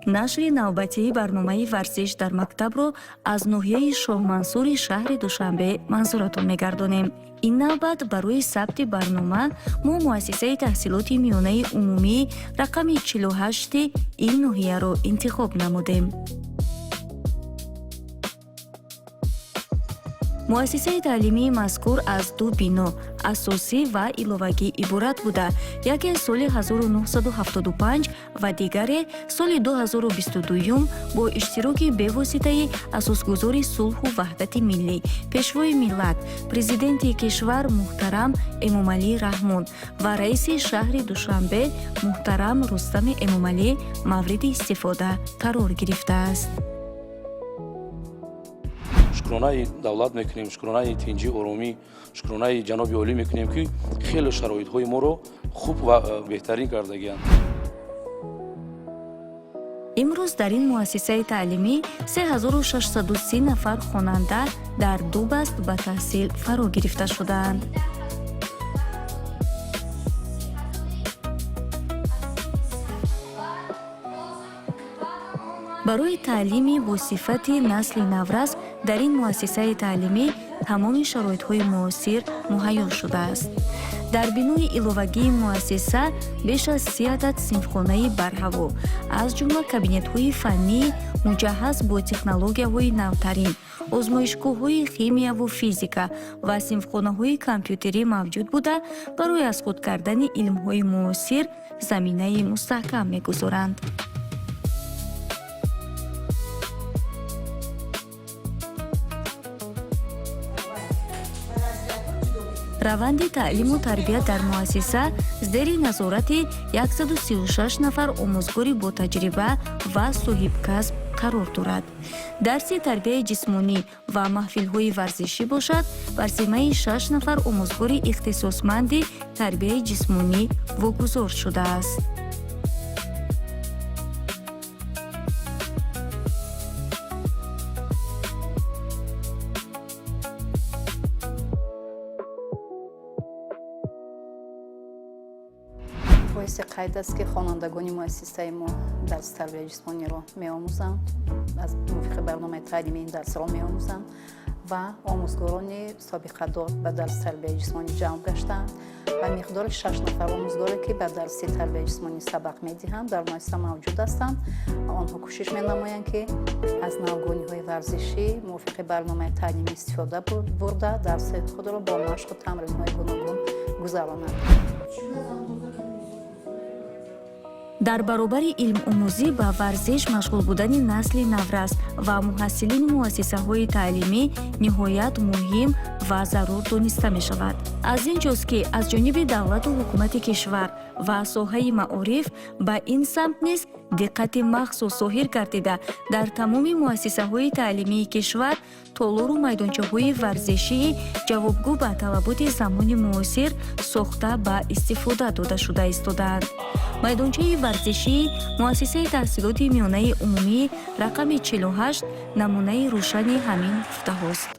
нашри навбатии барномаи варзиш дар мактабро аз ноҳияи шоҳмансури шаҳри душанбе манзуратон мегардонем. ин навбат барои сабти барнома мо муассисаи таҳсилоти миёнаи умумӣ рақами 48 ин ноҳияро интихоб намудем. муассисаи таълимии мазкур аз ду бино асосӣ ва иловагӣ иборат буда, яке соли 1975 ва дигаре соли 2022 бо иштироки бевоситаи асосгузори сулҳу ваҳдати миллӣ, пешвои миллат, президенти кишвар муҳтарам Эмомалӣ Раҳмон ва раиси шаҳри Душанбе муҳтарам Рустами Эмомалӣ мавриди истифода қарор гирифтааст. шукронаи давлат мекунем, шукронаи тинҷӣ оромӣ, шукронаи ҷаноби олӣ мекунем, ки хеле шароитҳои моро хуб ва беҳтарин кардагианд. имрӯз дар ин муассисаи таълимӣ 3630 нафар хонанда дар ду баст ба таҳсил фаро гирифта шудаанд. барои таълими босифати насли наврас дар ин муассисаи таълимӣ тамоми шароитҳои муосир муҳайё шудааст. дар бинои иловагии муассиса беш аз 30 адад синфхонаи барҳаво, аз ҷумла кабинетҳои фаннӣ муҷаҳҳаз бо технологияҳои навтарин, озмоишгоҳҳои химияву физика ва синфхонаҳои компютерӣ мавҷуд буда, барои аз худ кардани илмҳои муосир заминаи мустаҳкам мегузоранд. раванди таълиму тарбият дар муассиса зери назорати 136 нафар омӯзгори ботаҷриба ва соҳибкасб қарор дорад. дарси тарбияи ҷисмонӣ ва маҳфилҳои варзишӣ бошад, бар зиммаи 6 нафар омӯзгори ихтисосманди тарбияи ҷисмонӣ вогузор шудааст. боиси қайд аст ки хонандагони муассисаи мо дарси тарбияи ҷисмониро меомӯзанд, аз мувофиқи барномаи таълими ин дарсро меомӯзанд ва омӯзгорони собиқадор ба дарси тарбияи ҷисмонӣ ҷамъ гаштаанд ва миқдори 6 нафар омӯзгоре ки ба дарси тарбияи ҷисмонӣ сабақ медиҳанд дар муассиса мавҷуд ҳастанд ва онҳо кӯшиш менамоянд ки аз навгониҳои варзишӣ мувофиқи барномаи таълимӣ истифода бурда дарсҳои худро бо машқу тамринҳои гуногун гузаронанд. дар баробари илмомӯзӣ ба варзиш машғул будани насли наврас ва муҳассилини муассисаҳои таълимӣ ниҳоят муҳим ва зарур дониста мешавад. аз ин ҷост ки аз ҷониби давлату ҳукумати кишвар ва соҳаи маориф ба ин самт низ диққати махсус зоҳир гардида дар тамоми муассисаҳои таълимии кишвар толору майдончаҳои варзишии ҷавобгӯ ба талаботи замони муосир сохта ба истифода дода шуда истодаанд. майдончаи варзишии муассисаи таҳсилоти миёнаи умумӣ рақами 48 намунаи рӯшани ҳамин гуфтаҳост.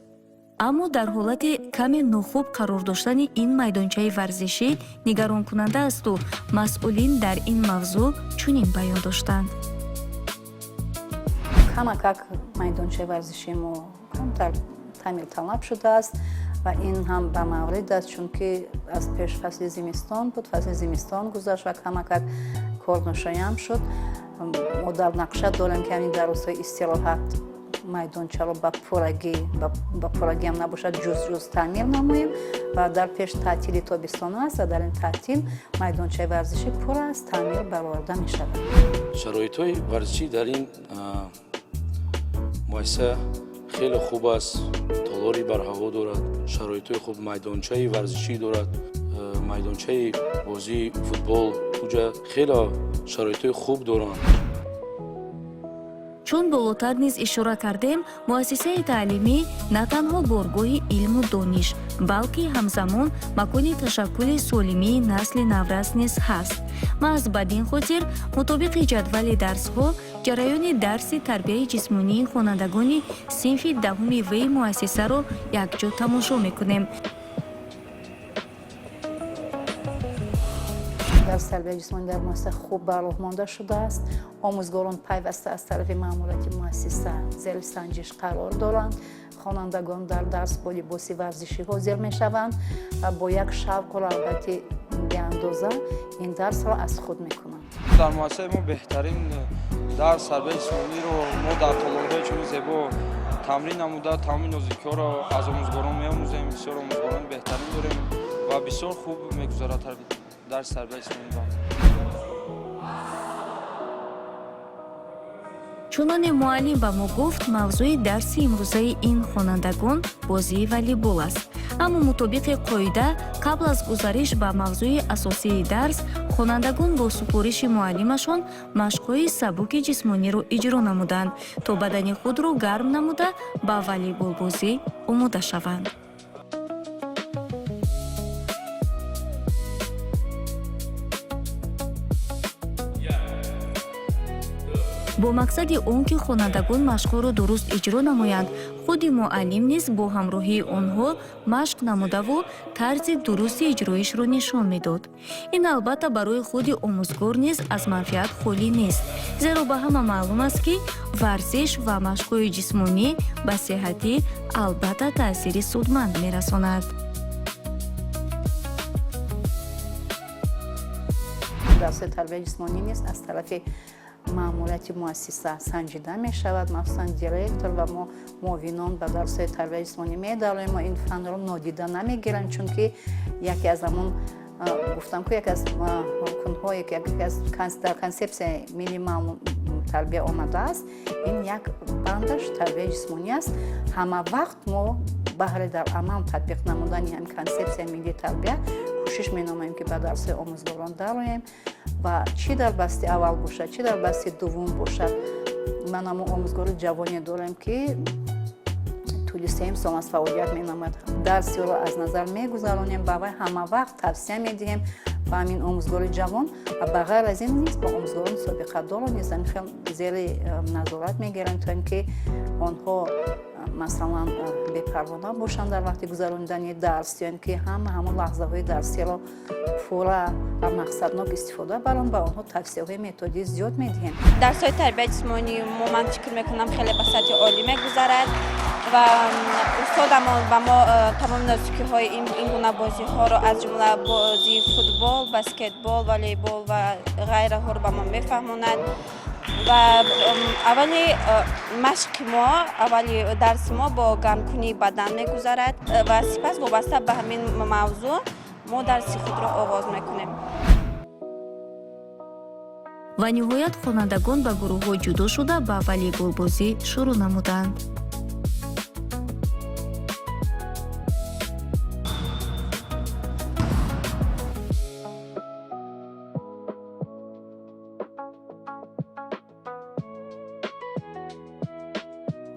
аммо дар ҳолати каме нохуб қарор доштани ин майдончаи варзишӣ нигаронкунанда асту масъулин дар ин мавзӯъ чунин баён доштанд. камакак майдончаи варзишии мо камтар таъмир талаб шудааст ва ин ҳам ба маврид аст, чунки аз пеш фасли зимистон буд, фасли зимистон гузашт ва камакак корношоям шуд. мо дар нақша дорем ки ҳамин дар рӯзҳои истироҳат майдончаро ба пурагӣ ҳам набошад ҷуз таъмир намоем ва дар пеш таътили тобистон аст ва дар ин таътил майдончаи варзишӣ пур аст, таъмир бароварда мешавад. шароитҳои варзишӣ дар ин муассиса хеле хуб аст. толори барҳаво дорад, шароитҳои хуб, майдончаи варзишӣ дорад, майдончаи бозии футбол, уҷа хеле шароитҳои хуб доранд. чун болотар низ ишора кардем, муассисаи таълимӣ на танҳо боргоҳи илму дониш, балки ҳамзамон макони ташаккули солимии насли наврас низ ҳаст. маҳз бадин хотир мутобиқи ҷадвали дарсҳо ҷараёни дарси тарбияи ҷисмонии хонандагони синфи даҳуми ваи муассисаро якҷо тамошо мекунем. дарс тарбияи ҷисмонӣ дар муассиса хуб ба роҳ монда шудааст. Омӯзгорон пайваста аз тарафи маъмурияти муассиса зери санҷиш қарор доранд. хонандагон дар дарс бо либоси варзишӣ ҳозир мешаванд ва бо як шавқу рағбати беандоза ин дарсро аз худ мекунанд. дар муассисаи мо беҳтарин дарс тарбияи ҷисмониро мо дар толонҳои чунин зебо тамрин намуда тамоми нозикиҳоро аз омӯзгорон меомӯзем. бисёр омӯзгорони беҳтарин дорем ва бисёр хуб мегузарад дарс тарбияи ҷисмонӣ. чуноне муаллим ба мо гуфт, мавзӯи дарси имрӯзаи ин хонандагон бозии волейбол аст. аммо мутобиқи қоида қабл аз гузариш ба мавзӯи асосии дарс, хонандагон бо супориши муаллимашон машқҳои сабуки ҷисмониро иҷро намуданд, то бадани худро гарм намуда ба волейболбозӣ омода шаванд. бо мақсади он ки хонандагон машқҳоро дуруст иҷро намоянд, худи муаллим низ бо ҳамроҳии онҳо машқ намудаву тарзи дурусти иҷроишро нишон медод. ин албатта барои худи омӯзгор низ аз манфиат холӣ нест, зеро ба ҳама маълум аст ки варзиш ва машқҳои ҷисмонӣ ба сеҳатӣ албатта таъсири судманд мерасонад. дарси тарбияи ҷисмонӣ низ аз тарафи маъмурияти муассиса санҷида мешавад. махсусан директор ва мо муовинон ба дарсҳои тарбияи ҷисмонӣ медарем. мо ин фанро нодида намегирем, чунки яке аз ҳамон гуфтам ки яке аз кунҳое ки дар консепсияи милли тарбия омадааст, ин як бандаш тарбияи ҷисмонӣ аст. ҳама вақт мо баҳри дар амал татбиқ намудани ҳамин консепсияи милли тарбия кӯшиш менамоем ки ба дарсҳои омӯзгорон дароем ва чӣ дар басти аввал бошад, чӣ дар басти дуввум бошад. ман ҳамон омӯзгори ҷавоне дорем ки тӯли 3 сол аз фаъолият менамояд. дарсиро аз назар мегузаронем, ба вай ҳама вақт тавсия медиҳем ба ҳамин омӯзгори ҷавон ва ба ғайр аз ин низ ба омӯзгорони собиқадорро низ хел зери назорат мегирем, то ин ки онҳо масалан бепарво набошанд дар вақти гузарондани дарс, ё ин ки ҳамон лаҳзаҳои дарсиро пурра ва мақсаднок истифода баранд. ба онҳо тавсияҳои методӣ зиёд медиҳем. дарсҳои тарбияи ҷисмонӣ ман фикр мекунам хеле ба сатҳи олӣ мегузарад ва устодамон ба мо тамоми нозикиҳои ин гуна бозиҳоро аз ҷумла бозии футбол, баскетбол, волейбол ва ғайраҳоро ба мо мефаҳмонад. ва аввали машқи мо, аввали дарси мо бо гармкунии бадан мегузарад ва сипас вобаста ба ҳамин мавзӯъ мо дарси худро оғоз мекунем. ва ниҳоят хонандагон ба гурӯҳҳо ҷудо шуда ба волейболбозӣ шурӯъ намуданд.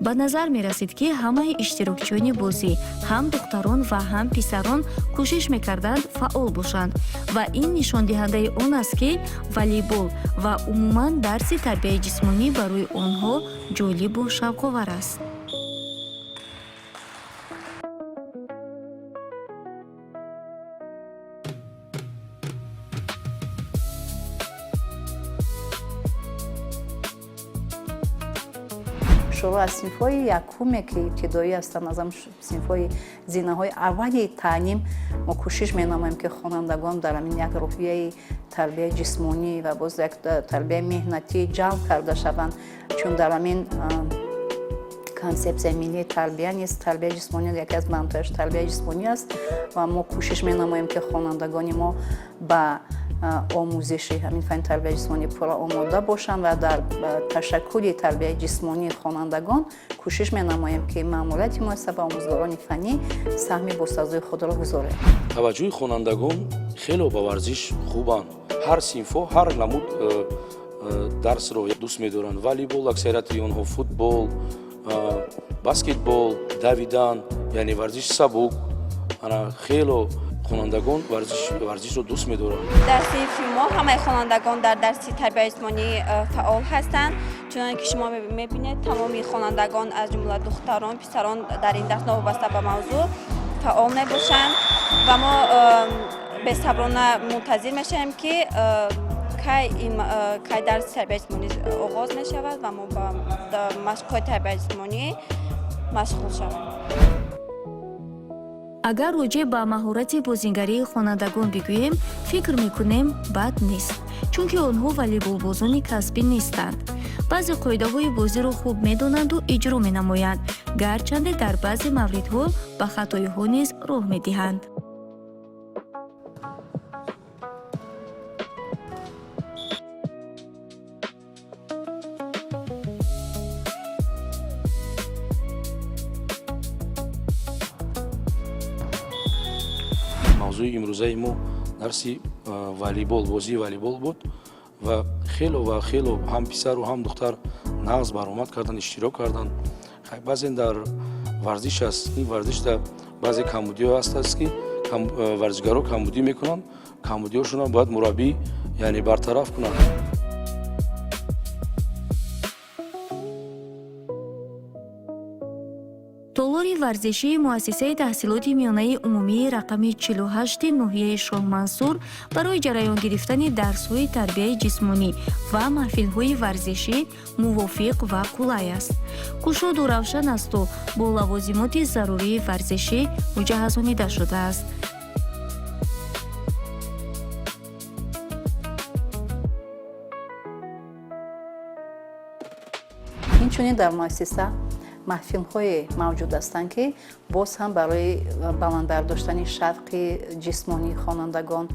ба назар мерасид ки ҳамаи иштирокчиёни бозӣ, ҳам духтарон ва ҳам писарон кӯшиш мекарданд фаъол бошанд ва ин нишондиҳандаи он аст ки волейбол ва умуман дарси тарбияи ҷисмонӣ барои онҳо ҷолибу шавқовар аст. шуруъ аз синфҳои якуме ки ибтидоӣ ҳастанд, аз синфҳои зинаҳои аввали таълим мо кӯшиш менамоем ки хонандагон дар ҳамин як рӯҳияи тарбияи ҷисмонӣ ва боз як тарбияи меҳнатӣ ҷалб карда шаванд, чун дар ҳамин консепсияи миллии тарбия низ тарбияи ҷисмонӣ яке аз бандҳояш тарбияи ҷисмонӣ аст ва мо кӯшиш менамоем ки хонандагони мо ба омӯзиши ҳамин фанни тарбияи ҷисмонӣ пурра омода бошанд ва дар ташаккули тарбияи ҷисмонии хонандагон кӯшиш менамоем ки маъмурияти муассиса ба омӯзгорони фаннӣ саҳми босазои худро гузорем. таваҷҷӯҳи хонандагон хело ба варзиш хубанд. ҳар синфҳо ҳар намуд дарсро дӯст медоранд. волейбол аксарияти онҳо, футбол, баскетбол, давидан, яъне варзиши сабук. хело хонандагон варзишро дӯст медоранд. дар синфи мо ҳамаи хонандагон дар дарси тарбияи ҷисмонӣ фаъол ҳастанд. чуноне ки шумо мебинед тамоми хонандагон аз ҷумла духтарон, писарон дар ин дарс новобаста ба мавзӯъ фаъол мебошанд ва мо бесаброна мунтазир мешавем ки кай дарси тарбияи ҷисмонӣ оғоз мешавад ва мо ба машқҳои тарбияи ҷисмонӣ машғул шавем. агар роҷеъ ба маҳорати бозингарии хонандагон бигӯем, фикр мекунем бад нест, чунки онҳо волейболбозони касбӣ нестанд. баъзе қоидаҳои бозиро хуб медонанду иҷро менамоянд, гарчанде дар баъзе мавридҳо ба хатоиҳо низ роҳ медиҳанд. мавзӯи имрӯзаи мо дарси волейбол, бозии волейбол буд ва хело ҳам писару ҳам духтар нағз баромад кардан, иштирок кардан. баъзен дар варзиш аст, ин варзишда баъзе камбудиҳо ҳастаст ки варзишгаро камбудӣ мекунанд, камбудиҳошонро бояд мураббӣ яъне бартараф кунад. толори варзишии муассисаи таҳсилоти миёнаи умумии рақами 48 ноҳияи Шоҳмансур барои ҷараён гирифтани дарсҳои тарбияи ҷисмонӣ ва маҳфилҳои варзишӣ мувофиқ ва қулай аст. кушоду равшан асту бо лавозимоти зарурии варзишӣ муҷаҳҳазонида шудааст. инчунин дар муассиса маҳфилҳое мавҷуд ҳастанд ки боз ҳам барои баландбардоштани шавқи ҷисмонии хонандагон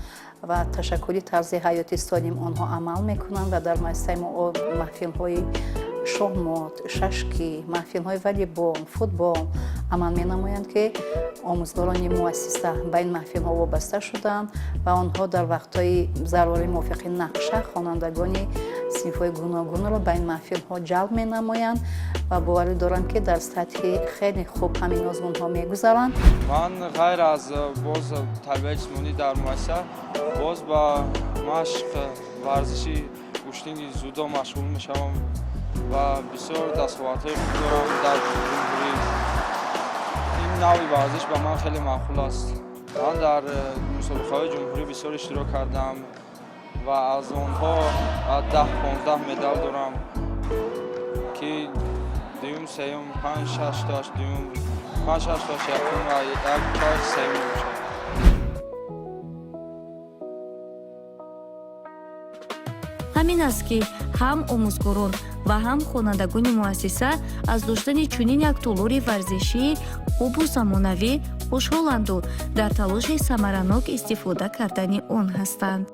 ва ташаккули тарзи ҳаёти солим онҳо амал мекунанд ва дар муассисаи мо маҳфилҳои шоҳмот, шашкӣ, маҳфилҳои волейбол, футбол амал менамоянд ки омӯзгорони муассиса ба ин маҳфилҳо вобаста шуданд ва онҳо дар вақтҳои зарурӣ мувофиқи нақша хонандагони синфҳои гуногунро ба ин маҳфилҳо ҷалб менамоянд ва боварӣ дорам ки дар сатҳи хеле хуб ҳамин озмунҳо мегузаранд. ман ғайр аз боз тарбияи ҷисмонӣ дар муассиса боз ба машқ варзиши куштини зудо машғул мешавам ва бисёр дастовардҳои худ дорам дар ҷумҳурӣ. ин навъи варзиш ба ман хеле маъқул аст. ман дар мусобиқаҳои ҷумҳурӣ бисёр иштирок кардам ва аз онҳо 10-15 медал дорам ки дуюм, сеюм, 5-6 таш дуюм, 5-6 таш якум ва 1-4 сеюм мешавад. ҳамин аст ки ҳам омӯзгорон ва ҳам хонандагони муассиса аз доштани чунин як толори варзишии хубу замонавӣ хушҳоланду дар талоши самаранок истифода кардани он ҳастанд.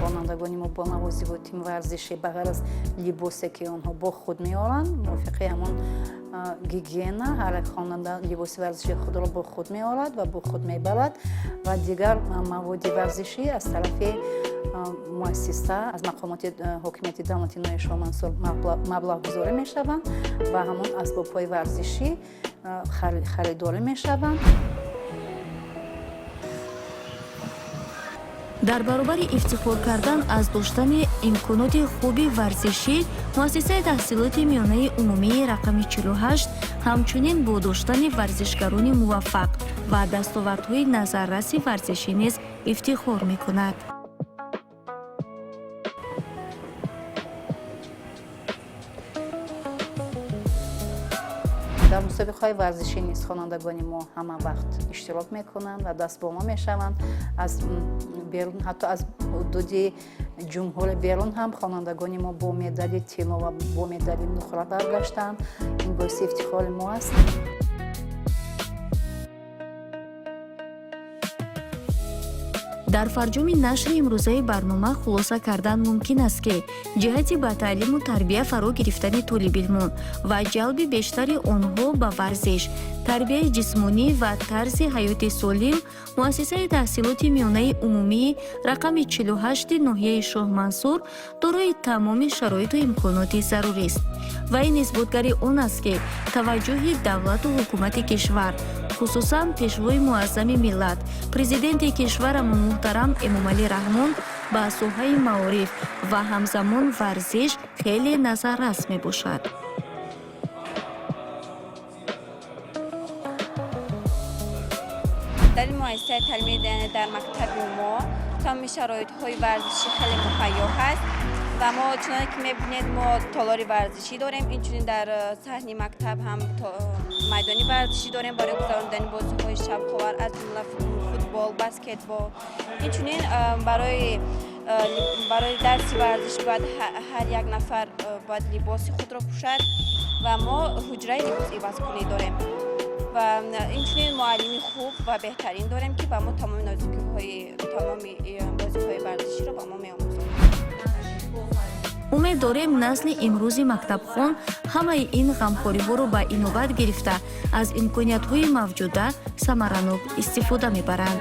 хонандагони мо бо навозиботи варзишӣ ба ғайр аз либосе ки онҳо бо худ меоранд мувофиқи ҳамон гигиена, ҳар як хонанда либоси варзишии худро бо худ меорад ва бо худ мебарад ва дигар маводи варзишӣ аз тарафи муассиса аз мақомоти ҳокимияти давлати ноҳияи Шоҳмансур маблағгузорӣ мешаванд ва ҳамон асбобҳои варзишӣ харидорӣ мешаванд. дар баробари ифтихор кардан аз доштани имконоти хуби варзишӣ муассисаи таҳсилоти миёнаи умумии рақами 48 ҳамчунин бо доштани варзишгарони муваффақ ва дастовардҳои назарраси варзишӣ низ ифтихор мекунад. дар мусобиқаҳои варзишӣ низ хонандагони мо ҳама вақт иштирок мекунанд ва дастбомо мешаванд. аз берун ҳатто аз ҳудуди ҷумҳури берун ҳам хонандагони мо бо медали тилло ва бо медали нуқра баргаштанд. ин боиси ифтихори мо аст. дар фарҷоми нашри имрӯзаи барнома хулоса кардан мумкин аст ки ҷиҳати ба таълиму тарбия фаро гирифтани толибилмон ва ҷалби бештари онҳо ба варзиш, тарбияи ҷисмонӣ ва тарзи ҳаёти солим муассисаи таҳсилоти миёнаи умумии рақами 48 ноҳияи Шоҳмансур дорои тамоми шароиту имконоти зарурист ва ин исботгари он аст ки таваҷҷӯҳи давлату ҳукумати кишвар хусусан пешвои муаззами миллат президенти кишварамон муҳтарам Эмомалӣ Раҳмон ба соҳаи маориф ва ҳамзамон варзиш хеле назаррас мебошад. дар ин муассисаи таълими дар мактаби мо тамоми шароитҳои варзишӣ хеле муҳайё ҳаст ва мо чуноне ки мебинед мо толори варзишӣ дорем, инчунин дар саҳни мактаб ҳам майдони варзишӣ дорем барои гузарондани бозиҳои шавқовар аз ҷумла футбол, баскетбол. Инчунин барои дарси варзиш бояд ҳар як нафар бояд либоси худро пӯшад ва мо ҳуҷраи либосивазкунӣ дорем ва инчунин муаллими хуб ва беҳтарин дорем ки ба мо тамоми нозикиҳои тамоми бозиҳои варзиширо ба мо меомӯзад. умед дорем насли имрӯзи мактабхон ҳамаи ин ғамхориҳоро ба инобат гирифта аз имкониятҳои мавҷуда самаранок истифода мебаранд.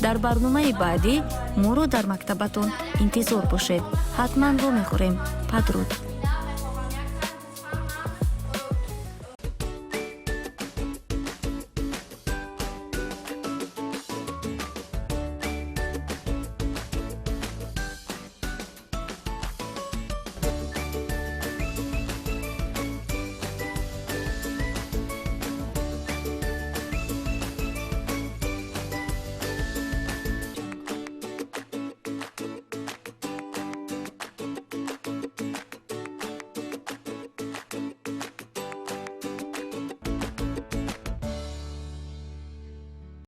дар барномаи баъдӣ моро дар мактабатон интизор бошед. ҳатман во мехӯрем. падруд.